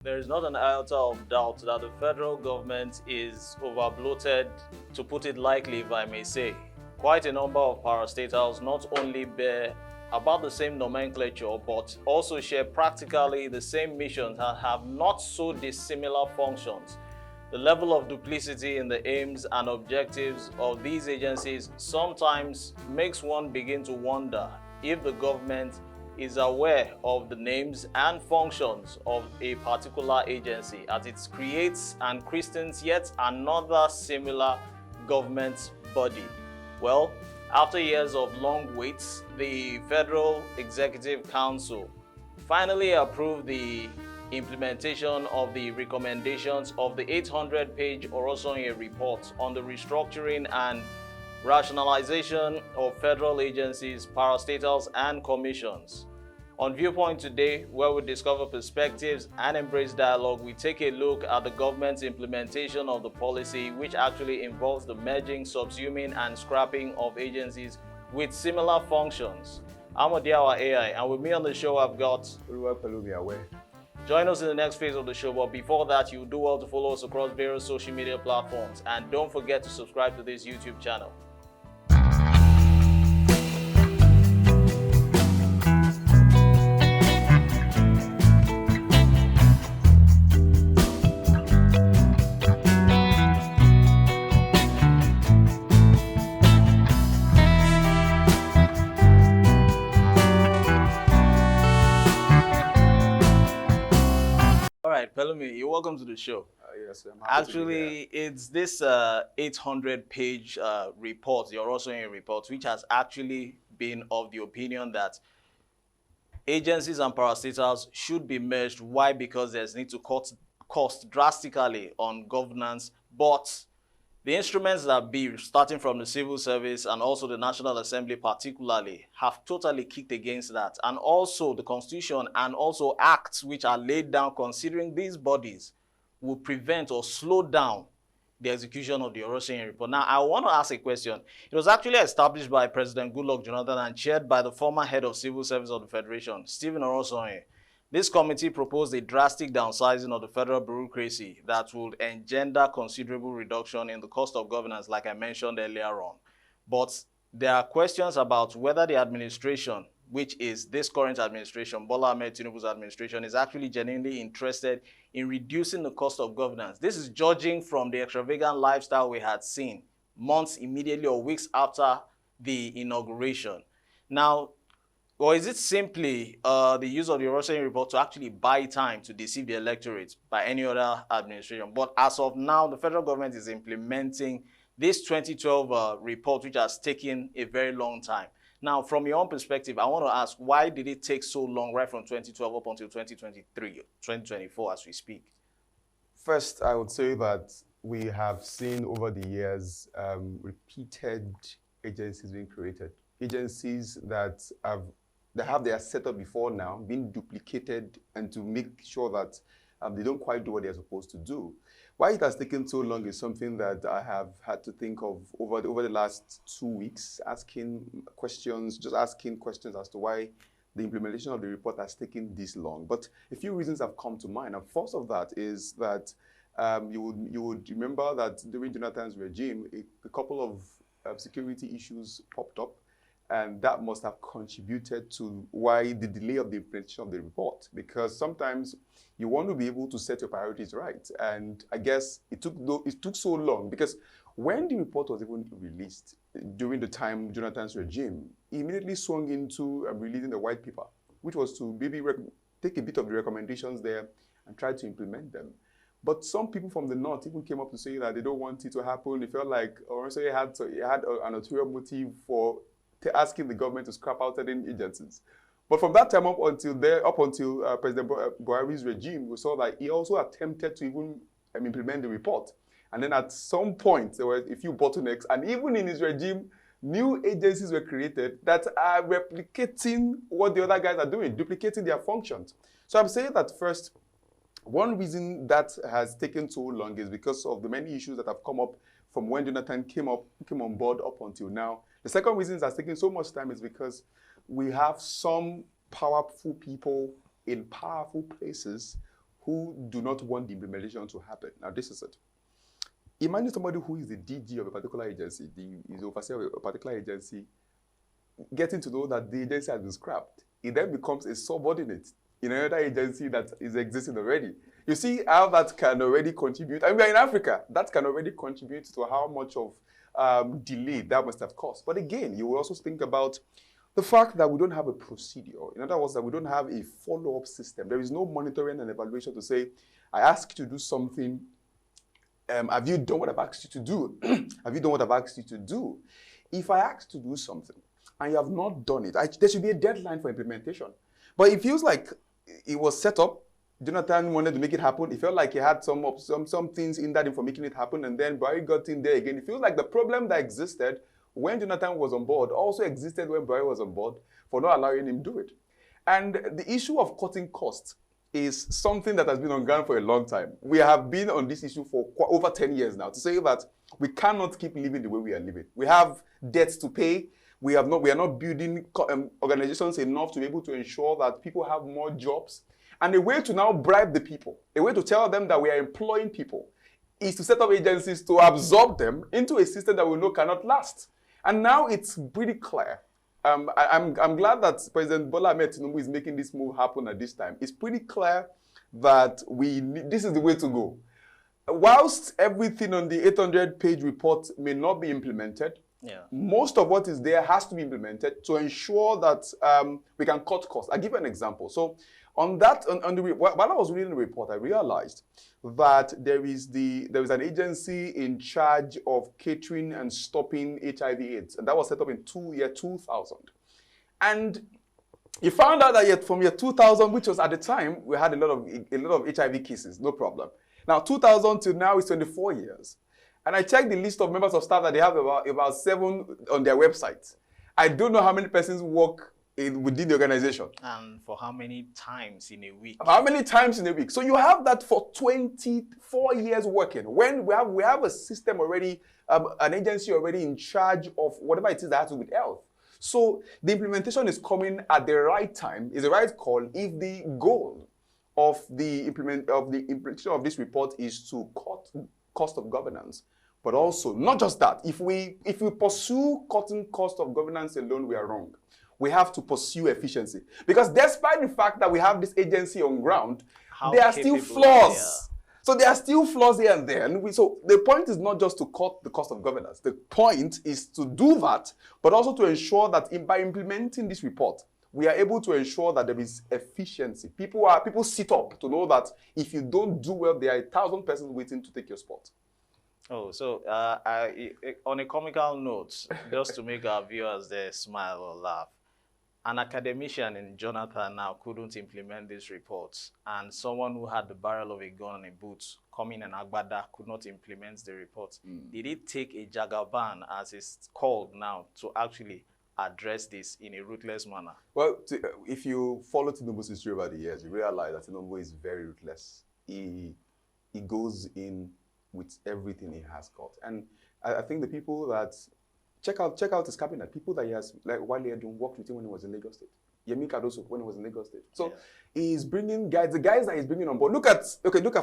There is not an iota of doubt that the federal government is overbloated, to put it lightly, if I may say. Quite a number of parastatals not only bear about the same nomenclature, but also share practically the same missions and have not so dissimilar functions. The level of duplicity in the aims and objectives of these agencies sometimes makes one begin to wonder if the government is aware of the names and functions of a particular agency as it creates and christens yet another similar government body. Well, after years of long waits, the Federal Executive Council finally approved the implementation of the recommendations of the 800-page Oronsaye Report on the restructuring and rationalization of federal agencies, parastatals, and commissions. On Viewpoint today, where we discover perspectives and embrace dialogue, we take a look at the government's implementation of the policy, which actually involves the merging, subsuming, and scrapping of agencies with similar functions. I'm Odiawa AI, and with me on the show, I've got Join us in the next phase of the show, but before that, you do well to follow us across various social media platforms, and don't forget to subscribe to this YouTube channel. Pelumi, you're welcome to the show. Yes, I'm happy Actually, it's this 800-page report, the Oronsaye Report, which has actually been of the opinion that agencies and parastatals should be merged. Why? Because there's need to cut cost drastically on governance, but the instruments that be, starting from the civil service and also the National Assembly particularly, have totally kicked against that. And also the Constitution and also acts which are laid down considering these bodies will prevent or slow down the execution of the Oronsaye Report. Now, I want to ask a question. It was actually established by President Goodluck Jonathan and chaired by the former head of civil service of the Federation, Steve Oronsaye. This committee proposed a drastic downsizing of the federal bureaucracy that would engender considerable reduction in the cost of governance, like I mentioned earlier on. But there are questions about whether the administration, which is this current administration, Bola Ahmed Tinubu's administration, is actually genuinely interested in reducing the cost of governance. This is judging from the extravagant lifestyle we had seen months immediately or weeks after the inauguration. Now, or is it simply the use of the Oronsaye Report to actually buy time to deceive the electorate by any other administration? But as of now, the federal government is implementing this 2012 report, which has taken a very long time. Now, from your own perspective, I want to ask, why did it take so long, right from 2012 up until 2023, 2024 as we speak? First, I would say that we have seen over the years repeated agencies being created. Agencies that have their setup before now, being duplicated, and to make sure that they don't quite do what they're supposed to do. Why it has taken so long is something that I have had to think of over the last 2 weeks, asking questions as to why the implementation of the report has taken this long. But a few reasons have come to mind. And first of that is that you would remember that during Jonathan's regime, a couple of security issues popped up. And that must have contributed to why the delay of the implementation of the report, because sometimes you want to be able to set your priorities right. And I guess it took so long because when the report was even released during the time Jonathan's regime, he immediately swung into releasing the white paper, which was to maybe take a bit of the recommendations there and try to implement them. But some people from the north even came up to say that they don't want it to happen. They felt like Oronsaye had an ulterior motive for asking the government to scrap out certain agencies. But from that time up until President Buhari's regime, we saw that he also attempted to even implement the report. And then at some point, there were a few bottlenecks. And even in his regime, new agencies were created that are replicating what the other guys are doing, duplicating their functions. So I'm saying that first, one reason that has taken so long is because of the many issues that have come up from when Jonathan came on board up until now. The second reason that's taking so much time is because we have some powerful people in powerful places who do not want the implementation to happen. Now, this is it. Imagine somebody who is the DG of a particular agency, is the overseer of a particular agency, getting to know that the agency has been scrapped. It then becomes a subordinate in another agency that is existing already. You see how that can already contribute. I mean, we're in Africa. That can already contribute to how much of delay that must have caused. But again, you will also think about the fact that we don't have a procedure. In other words, that we don't have a follow-up system. There is no monitoring and evaluation to say, I ask you to do something. Have you done what I've asked you to do? Have you done what I've asked you to do? If I ask to do something and you have not done it, there should be a deadline for implementation. But it feels like it was set up. Jonathan wanted to make it happen. It felt like he had some things in that for making it happen, and then Buhari got in there again. It feels like the problem that existed when Jonathan was on board also existed when Buhari was on board for not allowing him to do it. And the issue of cutting costs is something that has been on ground for a long time. We have been on this issue for over 10 years now, to say that we cannot keep living the way we are living. We have debts to pay. We are not building organizations enough to be able to ensure that people have more jobs. And a way to now bribe the people, a way to tell them that we are employing people, is to set up agencies to absorb them into a system that we know cannot last. And now it's pretty clear. I'm glad that President Bola Ahmed Tinubu is making this move happen at this time. It's pretty clear that this is the way to go. Whilst everything on the 800-page report may not be implemented, most of what is there has to be implemented to ensure that we can cut costs. I'll give you an example. So on that, while I was reading the report, I realized that there is an agency in charge of catering and stopping HIV/AIDS, and that was set up in year 2000. And you found out that from year 2000, which was at the time we had a lot of HIV cases, no problem. Now 2000 to now is 24 years, and I checked the list of members of staff that they have about 7 on their website. I don't know how many persons work within the organization. And for how many times in a week? How many times in a week? So you have that for 24 years working. When we have a system already, an agency already in charge of whatever it is that has to do with health. So the implementation is coming at the right time, is the right call if the goal of the implementation of this report is to cut cost of governance. But also, not just that, if we pursue cutting cost of governance alone, we are wrong. We have to pursue efficiency. Because despite the fact that we have this agency on ground, there are still flaws. So there are still flaws here and there. And so the point is not just to cut the cost of governance. The point is to do that, but also to ensure that by implementing this report, we are able to ensure that there is efficiency. People sit up to know that if you don't do well, there are 1,000 persons waiting to take your spot. Oh, so on a comical note, just to make our viewers there smile or laugh, an academician in Jonathan now couldn't implement these reports, and someone who had the barrel of a gun in a boot coming in Agbada could not implement the report. Did it take a Jagaban, as it's called now, to actually address this in a ruthless manner? Well, if you follow Tinubu's history over the years, you realize that Tinubu is very ruthless. He goes in with everything he has got. And I think the people that check out his cabinet, people that he has, like Wale Edun, worked with him when he was in Lagos State. Yemi Cardoso when he was in Lagos State. So he's bringing guys, the guys that he's bringing on board. Look at,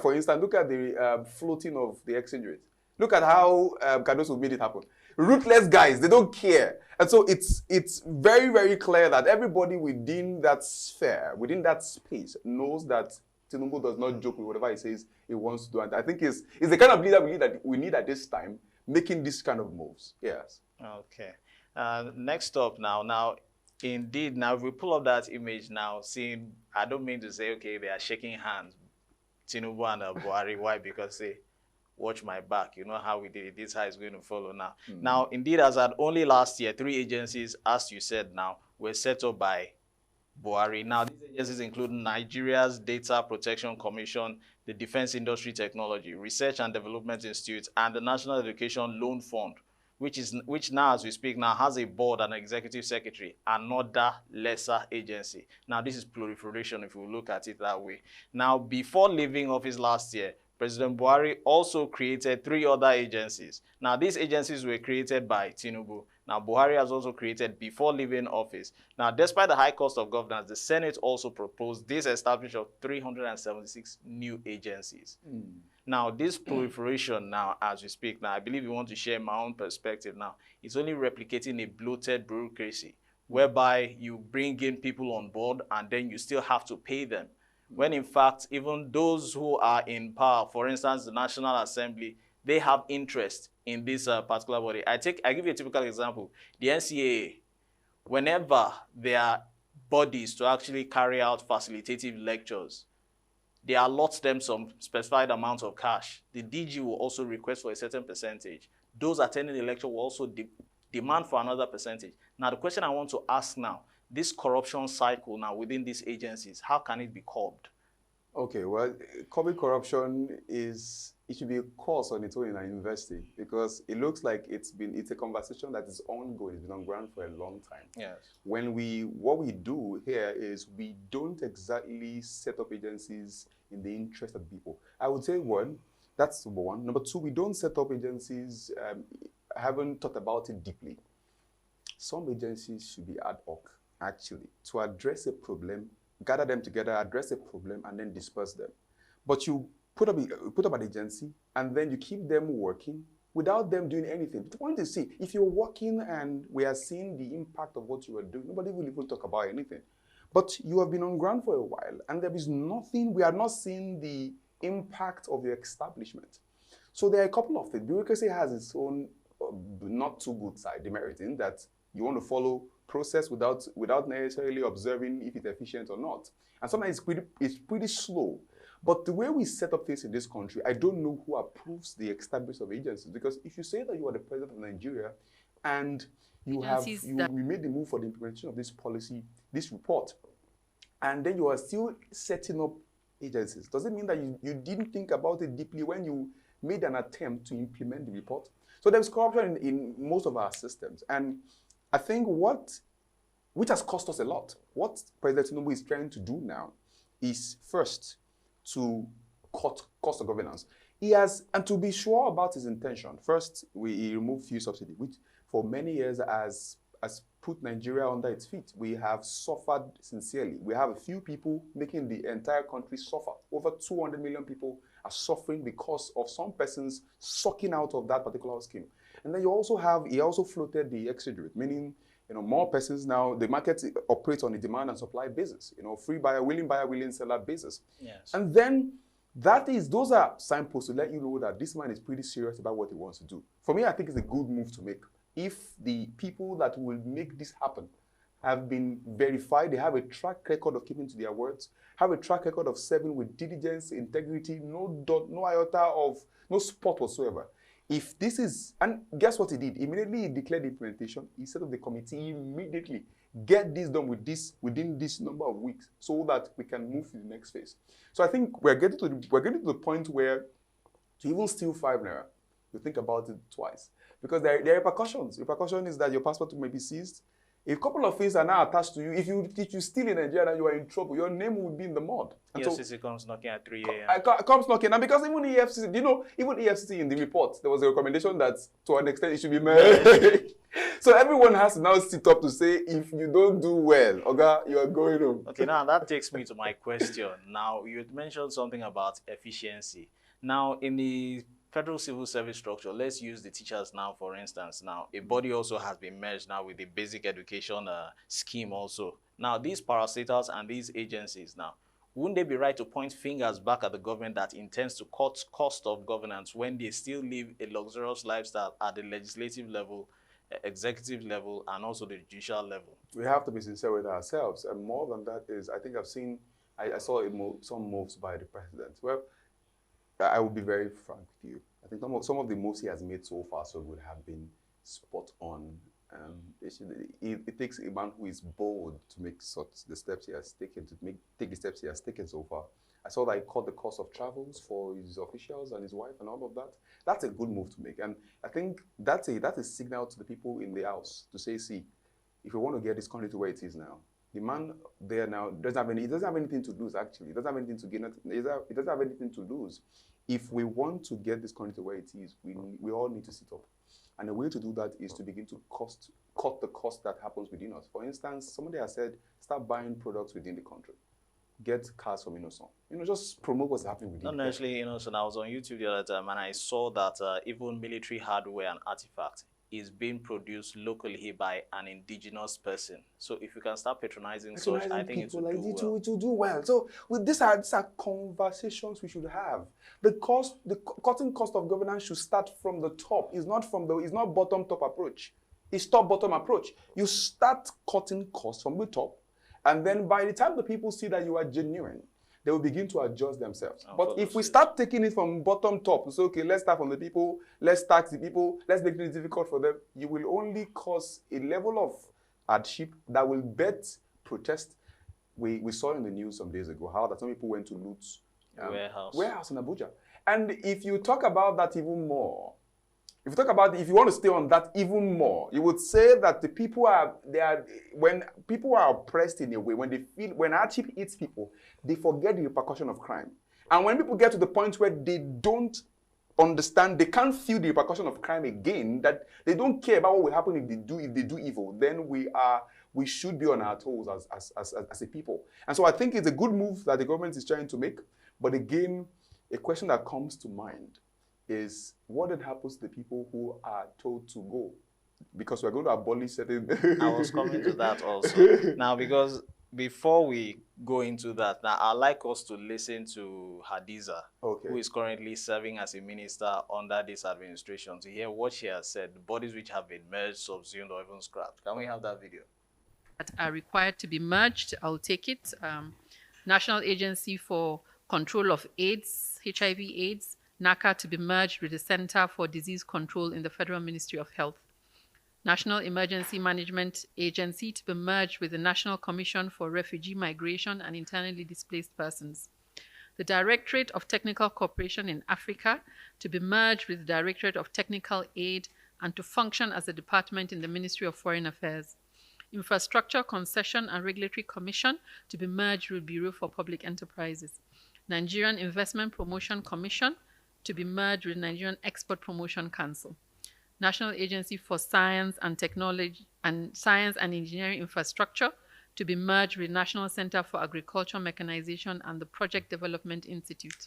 for instance, look at the floating of the exchange rate. Look at how Cardoso made it happen. Ruthless guys, they don't care. And so it's very, very clear that everybody within that sphere, within that space, knows that Tinubu does not joke with whatever he says he wants to do. And I think it's the kind of leader we need at this time, making this kind of moves. Yes. Okay. Next up now, indeed, now if we pull up that image now, seeing, I don't mean to say, okay, they are shaking hands, Tinubu and Buhari. Why? Because they watch my back. You know how we did it. This is how it's going to follow now. Now, indeed, as at only last year, 3 agencies, as you said now, were set up by Buhari. Now, these agencies include Nigeria's Data Protection Commission, the Defense Industry Technology, Research and Development Institute, and the National Education Loan Fund, which now, as we speak now, has a board and executive secretary, another lesser agency. Now, this is proliferation if we look at it that way. Now, before leaving office last year, President Buhari also created 3 other agencies. Now, these agencies were created by Tinubu. Now, Buhari has also created before leaving office. Now, despite the high cost of governance, the Senate also proposed this establishment of 376 new agencies. Now, this proliferation now, as we speak now, I believe you want to share my own perspective now. It's only replicating a bloated bureaucracy whereby you bring in people on board and then you still have to pay them. When in fact, even those who are in power, for instance, the National Assembly, they have interest in this particular body. I give you a typical example. The NCAA, whenever there are bodies to actually carry out facilitative lectures, they allot them some specified amount of cash. The DG will also request for a certain percentage. Those attending the lecture will also demand for another percentage. Now, the question I want to ask now, this corruption cycle now within these agencies, how can it be curbed? Okay, well, curbing corruption it should be a course on its own in our university, because it looks like it's a conversation that is ongoing. It's been on ground for a long time. Yes. What we do here is we don't exactly set up agencies in the interest of people. I would say that's number one. Number two, we don't set up agencies, haven't thought about it deeply. Some agencies should be ad hoc, actually, to address a problem, gather them together, address a problem, and then disperse them. But you put up an agency, and then you keep them working without them doing anything. The point is, see, if you're working and we are seeing the impact of what you are doing, nobody will even talk about anything. But you have been on ground for a while, and there is nothing, we are not seeing the impact of your establishment. So there are a couple of things. Bureaucracy has its own not too good side, demeriting that you want to follow process without necessarily observing if it's efficient or not. And sometimes it's pretty slow. But the way we set up things in this country, I don't know who approves the establishment of agencies. Because if you say that you are the president of Nigeria and you made the move for the implementation of this policy, this report, and then you are still setting up agencies, does it mean that you didn't think about it deeply when you made an attempt to implement the report? So there's corruption in most of our systems. And I think which has cost us a lot, what President Tinubu is trying to do now is first to cut cost of governance. And to be sure about his intention, first, he removed fuel subsidy, which for many years has put Nigeria under its feet. We have suffered sincerely. We have a few people making the entire country suffer. Over 200 million people are suffering because of some persons sucking out of that particular scheme. And then he also floated the exchange rate, meaning, more persons now, the market operates on a demand and supply basis, free buyer, willing seller basis. Yes. And then those are signposts to let you know that this man is pretty serious about what he wants to do. For me, I think it's a good move to make. If the people that will make this happen have been verified, they have a track record of keeping to their words, have a track record of serving with diligence, integrity, no iota of, no spot whatsoever. If this is, and guess what he did? Immediately he declared the implementation. He set up the committee immediately. Get this done within this number of weeks so that we can move to the next phase. So I think we're getting to the point where to even steal 5 naira, you think about it twice. Because there are repercussions. Repercussion is that your passport may be seized. A couple of things are now attached to you. If you steal in Nigeria and you are in trouble, your name will be in the mud. And EFCC comes knocking at 3 a.m. Comes knocking. And because even EFCC, even EFCC in the report, there was a recommendation that to an extent it should be made. So everyone has to now sit up to say, if you don't do well, Oga, you are going home. Okay, now that takes me to my question. Now, you had mentioned something about efficiency. Now, in the Federal Civil Service structure, let's use the teachers now, for instance. Now, a body also has been merged now with the basic education scheme also. Now, these parastatals and these agencies now, wouldn't they be right to point fingers back at the government that intends to cut cost of governance when they still live a luxurious lifestyle at the legislative level, executive level, and also the judicial level? We have to be sincere with ourselves. And more than that is, I think I saw some moves by the president. Well, I will be very frank with you. I think some of the moves he has made so far so good have been spot on. It takes a man who is bold to make the steps he has taken, take the steps he has taken so far. I saw that he cut the cost of travels for his officials and his wife and all of that. That's a good move to make. And I think that's a signal to the people in the house to say, see, if we want to get this country to where it is now, the man there now doesn't have anything to lose, actually. He doesn't have anything to gain. He doesn't have anything to lose. If we want to get this country to where it is, we all need to sit up. And the way to do that is to begin to cut the cost that happens within us. For instance, somebody has said, start buying products within the country. Get cars from Innocent. Just promote what's happening within. Not necessarily Innocent. I was on YouTube the other time and I saw that even military hardware and artifacts is being produced locally here by an indigenous person. So if you can start patronizing such, I think it will do well. It will do well. So with these are conversations we should have. The cutting cost of governance should start from the top. It's not bottom-top approach. It's top-bottom approach. You start cutting costs from the top, and then by the time the people see that you are genuine, they will begin to adjust themselves. But if we start taking it from bottom top, so okay, let's start from the people, let's tax the people, let's make it difficult for them, you will only cause a level of hardship that will bet protest. We saw in the news some days ago how that some people went to loot warehouse in Abuja. And if you talk about that even more, if you want to stay on that even more, you would say that the people when people are oppressed in a way, when hardship hits people, they forget the repercussion of crime. And when people get to the point where they don't understand, they can't feel the repercussion of crime again, that they don't care about what will happen if they do evil, then we should be on our toes as a people. And so I think it's a good move that the government is trying to make. But again, a question that comes to mind is what then happens to the people who are told to go? Because we're going to abolish certain... I was coming to that also. Now, because before we go into that, now I'd like us to listen to Hadiza, who is currently serving as a minister under this administration, to hear what she has said, the bodies which have been merged, subsumed, or even scrapped. Can we have that video? That are required to be merged, I'll take it. National Agency for Control of AIDS, HIV/AIDS, NACA to be merged with the Center for Disease Control in the Federal Ministry of Health. National Emergency Management Agency to be merged with the National Commission for Refugee Migration and Internally Displaced Persons. The Directorate of Technical Cooperation in Africa to be merged with the Directorate of Technical Aid and to function as a department in the Ministry of Foreign Affairs. Infrastructure Concession and Regulatory Commission to be merged with Bureau for Public Enterprises. Nigerian Investment Promotion Commission to be merged with Nigerian Export Promotion Council. National Agency for Science and Technology and Science and Engineering Infrastructure to be merged with National Center for Agriculture Mechanization and the Project Development Institute.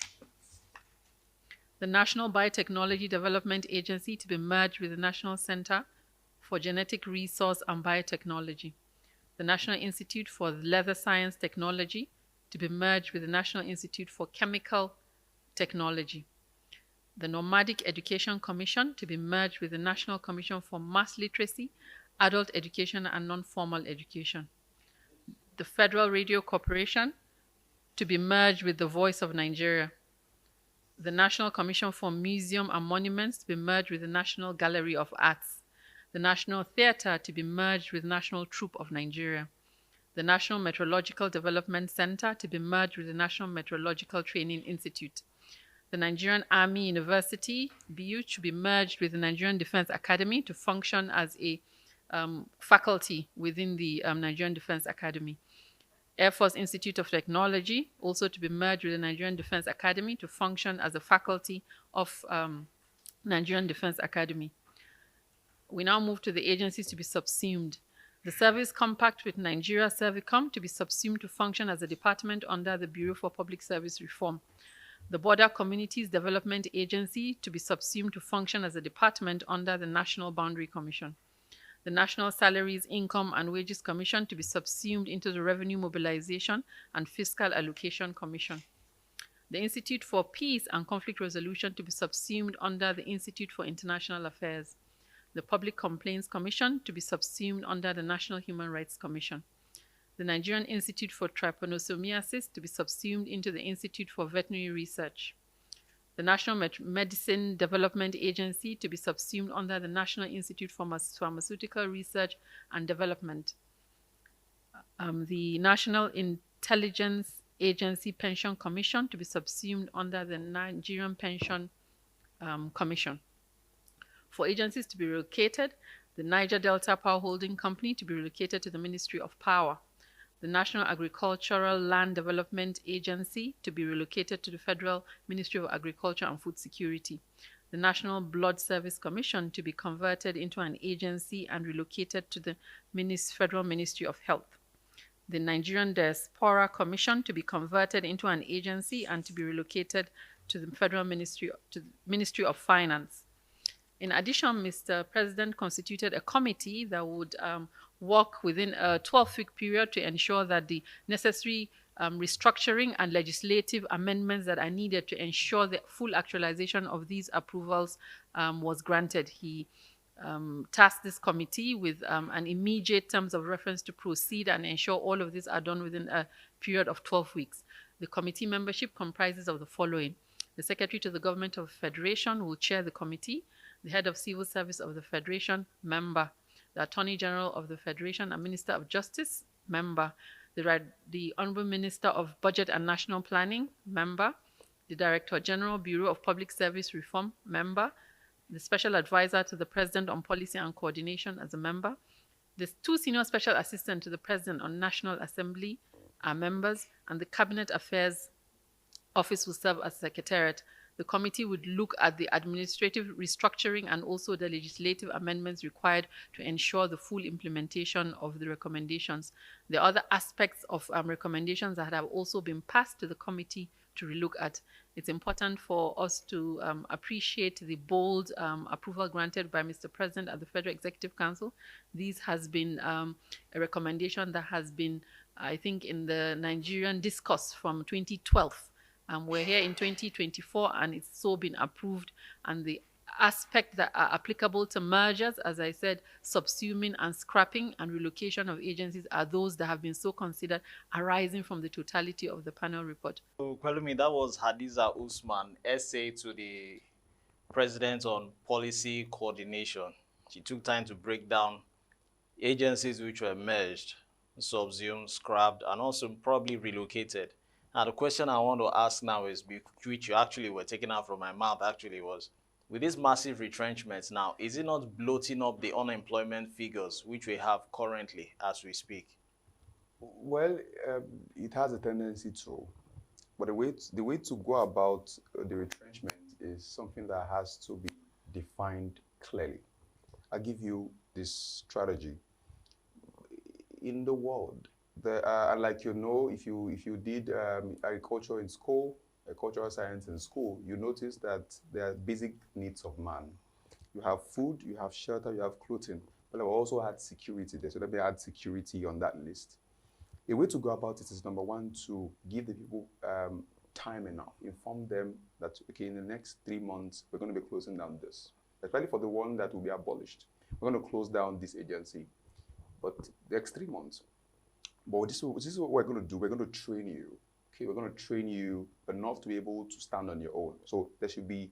The National Biotechnology Development Agency to be merged with the National Center for Genetic Resource and Biotechnology. The National Institute for Leather Science Technology to be merged with the National Institute for Chemical Technology. The Nomadic Education Commission to be merged with the National Commission for Mass Literacy, Adult Education and Non-Formal Education. The Federal Radio Corporation to be merged with the Voice of Nigeria. The National Commission for Museum and Monuments to be merged with the National Gallery of Arts. The National Theatre to be merged with National Troupe of Nigeria. The National Meteorological Development Center to be merged with the National Meteorological Training Institute. The Nigerian Army University, BU, to be merged with the Nigerian Defense Academy to function as a faculty within the Nigerian Defense Academy. Air Force Institute of Technology, also to be merged with the Nigerian Defense Academy to function as a faculty of Nigerian Defense Academy. We now move to the agencies to be subsumed. The Service Compact with Nigeria Servicom to be subsumed to function as a department under the Bureau for Public Service Reform. The Border Communities Development Agency to be subsumed to function as a department under the National Boundary Commission. The National Salaries, Income and Wages Commission to be subsumed into the Revenue Mobilization and Fiscal Allocation Commission. The Institute for Peace and Conflict Resolution to be subsumed under the Institute for International Affairs. The Public Complaints Commission to be subsumed under the National Human Rights Commission. The Nigerian Institute for Trypanosomiasis to be subsumed into the Institute for Veterinary Research. The National Medicine Development Agency to be subsumed under the National Institute for Pharmaceutical Research and Development. The National Intelligence Agency Pension Commission to be subsumed under the Nigerian Pension Commission. For agencies to be relocated, the Niger Delta Power Holding Company to be relocated to the Ministry of Power. The National Agricultural Land Development Agency to be relocated to the Federal Ministry of Agriculture and Food Security. the National Blood Service Commission to be converted into an agency and relocated to the Federal Ministry of Health. The Nigerian Diaspora Commission to be converted into an agency and to be relocated to the Federal Ministry, to the Ministry of Finance. In addition, Mr. President constituted a committee that would work within a 12-week period to ensure that the necessary restructuring and legislative amendments that are needed to ensure the full actualization of these approvals was granted. He tasked this committee with an immediate terms of reference to proceed and ensure all of these are done within a period of 12 weeks. The committee membership comprises of the following. The Secretary to the Government of the Federation will chair the committee. The Head of Civil Service of the Federation, member. The Attorney General of the Federation and Minister of Justice, member. The Honorable Minister of Budget and National Planning, member. The Director General, Bureau of Public Service Reform, member. The Special Advisor to the President on Policy and Coordination as a member. The 2 Senior Special Assistants to the President on National Assembly are members, and the Cabinet Affairs Office will serve as Secretariat. The committee would look at the administrative restructuring and also the legislative amendments required to ensure the full implementation of the recommendations. The other aspects of recommendations that have also been passed to the committee to relook at. It's important for us to appreciate the bold approval granted by Mr. President at the Federal Executive Council. This has been a recommendation that has been, I think, in the Nigerian discourse from 2012. We're here in 2024 and it's so been approved, and the aspects that are applicable to mergers, as I said, subsuming and scrapping and relocation of agencies are those that have been so considered, arising from the totality of the panel report. So, Kwelumi, that was Hadiza Usman, essay to the President on Policy Coordination. She took time to break down agencies which were merged, subsumed, scrapped, and also probably relocated. Now, the question I want to ask now is, which you actually were taking out from my mouth actually, was, with these massive retrenchments now, is it not bloating up the unemployment figures which we have currently as we speak? Well, it has a tendency to, but the way to go about the retrenchment is something that has to be defined clearly. I'll give you this strategy. In the world, like if you did agriculture in school, cultural science in school, you notice that there are basic needs of man. You have food, you have shelter, you have clothing, but I've also had security there. So let me add security on that list. A way to go about it is, number one, to give the people time enough. Inform them that, okay, in the next 3 months, we're going to be closing down this. Especially for the one that will be abolished. We're going to close down this agency. But the next 3 months. But this is what we're going to do. We're going to train you. Okay, we're going to train you enough to be able to stand on your own. So there should be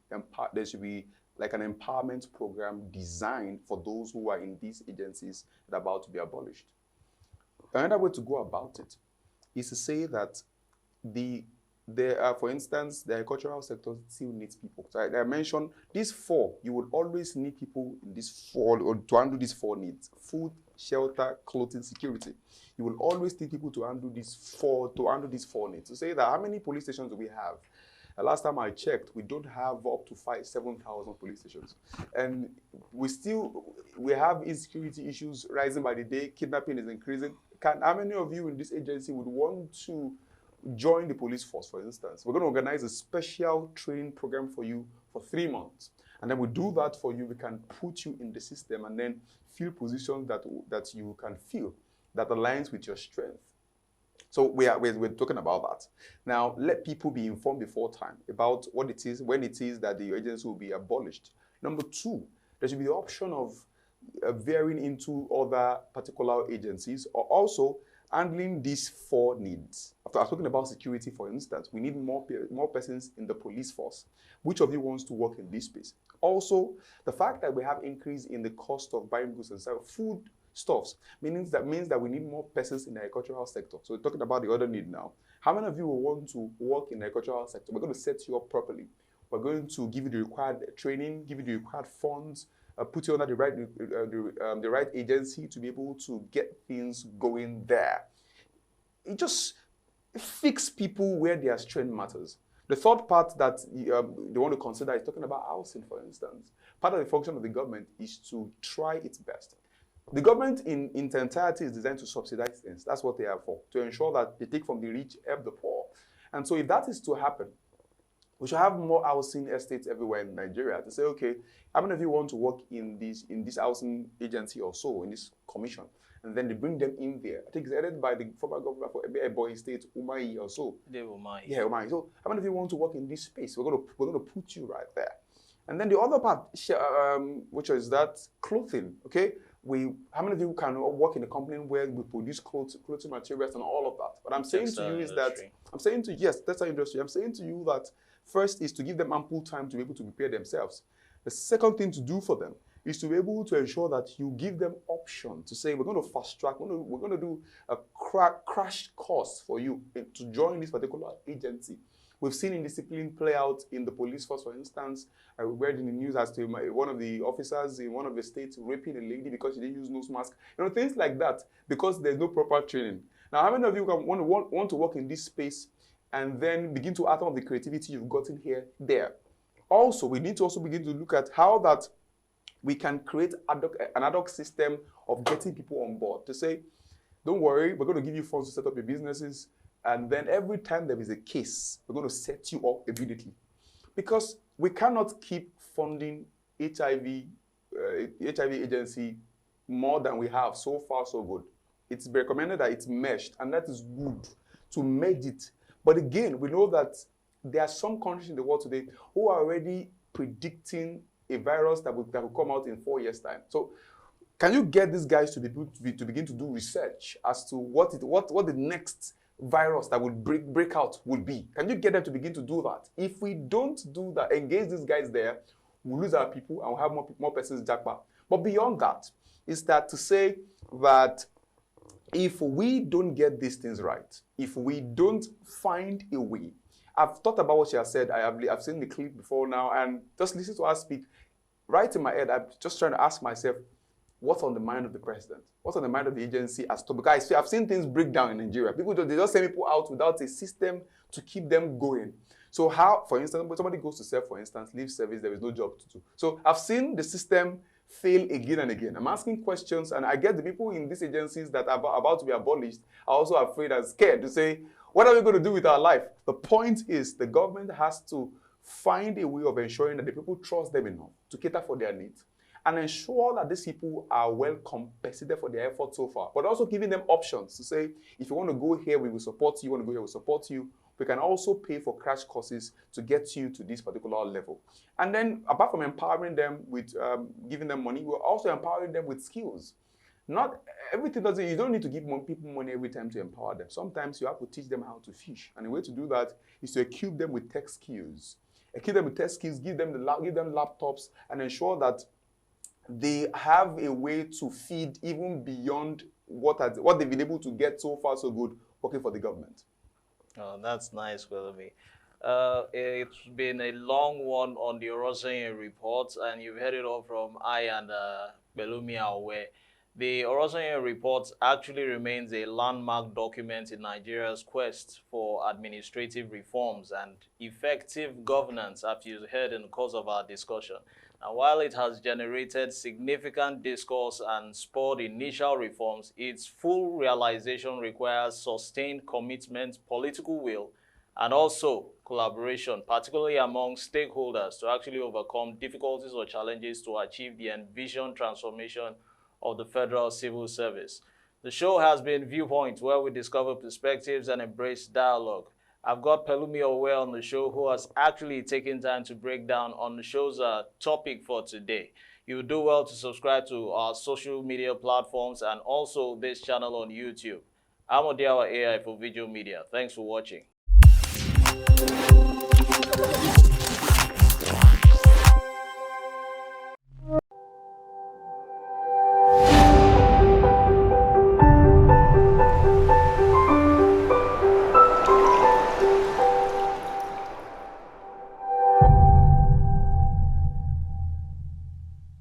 like an empowerment program designed for those who are in these agencies that are about to be abolished. Another way to go about it is to say that for instance, the agricultural sector still needs people. So I mentioned these 4. You would always need people in these 4 or to handle these 4 needs: food, shelter, clothing, security. You will always need people to handle these 4 needs. To say that, how many police stations do we have? Last time I checked, we don't have up to 7,000 police stations, and we have insecurity issues rising by the day. Kidnapping is increasing. How many of you in this agency would want to join the police force, for instance? We're going to organize a special training program for you for 3 months. And then we do that for you. We can put you in the system and then fill positions that you can fill that aligns with your strength. So we're talking about that. Now, let people be informed before time about what it is, when it is that the agency will be abolished. Number 2, there should be the option of veering into other particular agencies, or also handling these 4 needs. After I was talking about security, for instance, we need more persons in the police force. Which of you wants to work in this space? Also, the fact that we have increase in the cost of buying goods and food stuffs means that we need more persons in the agricultural sector. So we're talking about the other need now. How many of you will want to work in the agricultural sector? We're going to set you up properly. We're going to give you the required training, give you the required funds, put you under the right agency to be able to get things going there. It just fix people where their strength matters. The third part that they want to consider is talking about housing, for instance. Part of the function of the government is to try its best. The government in its entirety is designed to subsidize things. That's what they are for, to ensure that they take from the rich, help the poor. And so if that is to happen, we should have more housing estates everywhere in Nigeria to say, okay, how many of you want to work in this housing agency or so, in this commission? And then they bring them in there. I think it's headed by the former governor for Ebonyi State, Umahi or so. Umahi. Yeah, Umahi. So how many of you want to work in this space? We're going to put you right there. And then the other part, which is that clothing, okay? How many of you can work in a company where we produce clothing materials and all of that? What I'm saying to you is that, yes, that's our industry. I'm saying to you that first is to give them ample time to be able to prepare themselves. The second thing to do for them is to be able to ensure that you give them option to say, we're going to fast track, we're going to do a crash course for you to join this particular agency. We've seen indiscipline play out in the police force, for instance. I read in the news as to one of the officers in one of the states raping a lady because she didn't use nose mask. Things like that, because there's no proper training. Now, how many of you want to work in this space and then begin to add on the creativity you've gotten there? Also, we need to also begin to look at how that we can create an ad hoc system of getting people on board to say, don't worry, we're going to give you funds to set up your businesses. And then every time there is a case, we're going to set you up immediately. Because we cannot keep funding HIV agency more than we have. So far, so good. It's recommended that it's meshed, and that is good to merge it. But again, we know that there are some countries in the world today who are already predicting a virus that will come out in 4 years' time. So can you get these guys to begin to do research as to what the next virus that will break out would be? Can you get them to begin to do that? If we don't do that, engage these guys there, we'll lose our people and we'll have more persons jackpot. But beyond that, is that to say that if we don't get these things right, if we don't find a way, I've thought about what she has said. I've seen the clip before now, and just listen to her speak. Right in my head, I'm just trying to ask myself, what's on the mind of the president? What's on the mind of the agency as to, because I've seen things break down in Nigeria. They just send people out without a system to keep them going. So how, for instance, when somebody goes to serve, for instance, leave service, there is no job to do. So I've seen the system fail again and again. I'm asking questions, and I get the people in these agencies that are about to be abolished are also afraid and scared to say, what are we going to do with our life? The point is the government has to find a way of ensuring that the people trust them enough to cater for their needs and ensure that these people are well compensated for their efforts so far, but also giving them options to say, if you want to go here, we will support you. You want to go here, we'll support you. We can also pay for crash courses to get you to this particular level. And then apart from empowering them with giving them money, we're also empowering them with skills. Not everything you don't need to give people money every time to empower them. Sometimes you have to teach them how to fish. And the way to do that is to equip them with tech skills. Equip them with tech skills, give them laptops, and ensure that they have a way to feed even beyond what they've been able to get so far so good working for the government. Oh, that's nice, Pelumi. It's been a long one on the Oronsaye Report, and you've heard it all from I and Pelumi Awe. The Oronsaye Report actually remains a landmark document in Nigeria's quest for administrative reforms and effective governance, as you heard in the course of our discussion. And while it has generated significant discourse and spurred initial reforms, its full realization requires sustained commitment, political will, and also collaboration, particularly among stakeholders, to actually overcome difficulties or challenges to achieve the envisioned transformation of the federal civil service. The show has been Viewpoint, where we discover perspectives and embrace dialogue. I've got Pelumi Awe on the show, who has actually taken time to break down on the show's topic for today. You do well to subscribe to our social media platforms and also this channel on YouTube. I'm Odiawa AI for Veegil Media. Thanks for watching.